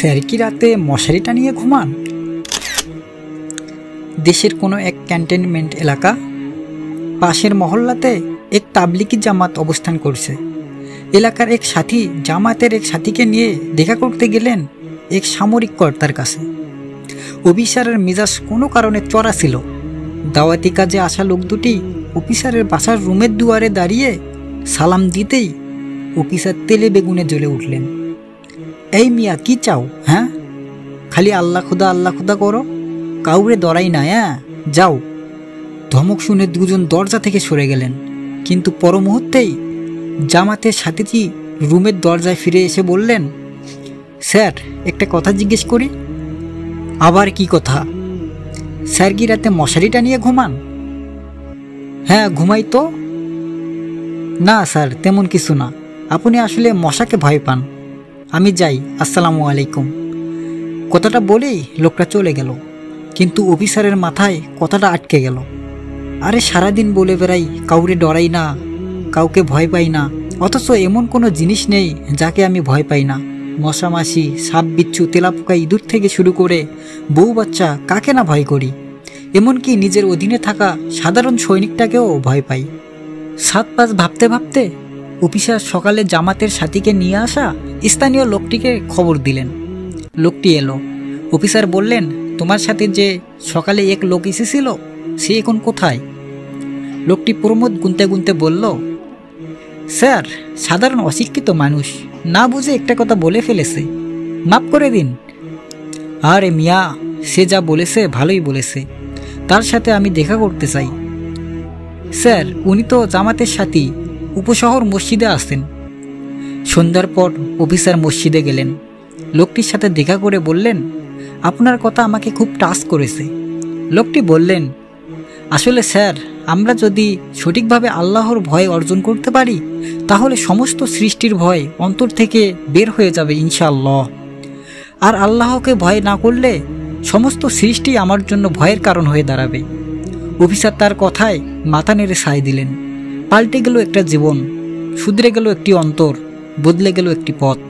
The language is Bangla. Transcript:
স্যার কি রাতে মশারি টানিয়ে ঘুমান? দেশের কোনো এক ক্যান্টনমেন্ট এলাকা, পাশের মহল্লাতে এক তাবলিগি জামাত অবস্থান করছে। এলাকার এক সাথী জামাতের এক সাথীকে নিয়ে দেখা করতে গেলেন এক সামরিক কর্তার কাছে। অফিসারের মেজাজ কোনো কারণে চড়া ছিল। দাওয়াতি কাজে আসা লোক দুটি অফিসারের বাসার রুমের দুয়ারে দাঁড়িয়ে সালাম দিতেই অফিসার তেলে বেগুনে জ্বলে উঠলেন। এই মিয়া, কি চাও? হ্যাঁ, খালি আল্লাহ খুদা করো, কাউরে দরাই না, হ্যাঁ যাও। ধমক শুনে দুজন দরজা থেকে সরে গেলেন, কিন্তু পর মুহূর্তেই জামাতের সাথীটি রুমের দরজায় ফিরে এসে বললেন, স্যার একটা কথা জিজ্ঞেস করি। আবার কি কথা? স্যার কি রাতে মশারি টানিয়ে ঘুমান? হ্যাঁ ঘুমাই তো। না স্যার, তেমন কিছু না, আপনি আসলে মশাকে ভয় পান। আমি যাই, আসসালামু আলাইকুম। কথাটা বলেই লোকটা চলে গেল, কিন্তু অফিসারের মাথায় কথাটা আটকে গেল। আরে সারাদিন বলে বেড়াই কাউরে ডরাই না, কাউকে ভয় পাই না, অথচ এমন কোনো জিনিস নেই যাকে আমি ভয় পাই না। মশা মাছি, সাপ বিচ্ছু, তেলাপোকা, ইঁদুর থেকে শুরু করে বউ বাচ্চা কাকে না ভয় করি। এমনকি নিজের অধীনে থাকা সাধারণ সৈনিকটাকেও ভয় পাই। সাত পাঁচ ভাবতে ভাবতে অফিসার সকালে জামাতের সাথীকে নিয়ে আসা স্থানীয় লোকটিকে খবর দিলেন। লোকটি এলো। অফিসার বললেন, তোমার সাথে যে সকালে এক লোক এসেছিল সে এখন কোথায়? লোকটি প্রমোদ গুনতে গুনতে বলল, স্যার সাধারণ অশিক্ষিত মানুষ, না বুঝে একটা কথা বলে ফেলেছে, মাফ করে দিন। আরে মিয়া, সে যা বলেছে ভালোই বলেছে, তার সাথে আমি দেখা করতে চাই। স্যার উনি তো জামাতের সাথী, উপশহর মসজিদে আসেন। সন্ধ্যার পর অফিসার মসজিদে গেলেন। লোকটির সাথে দেখা করে বললেন, আপনার কথা আমাকে খুব টাচ করেছে। লোকটি বললেন, আসলে স্যার আমরা যদি সঠিকভাবে আল্লাহর ভয় অর্জন করতে পারি তাহলে সমস্ত সৃষ্টির ভয় অন্তর থেকে বের হয়ে যাবে ইনশাআল্লাহ। আর আল্লাহকে ভয় না করলে সমস্ত সৃষ্টি আমার জন্য ভয়ের কারণ হয়ে দাঁড়াবে। অফিসার তার কথায় মাথা নেড়ে সায় দিলেন। পাল্টে গেল একটা জীবন, শুধরে গেল একটি অন্তর, বদলে গেল একটি পথ।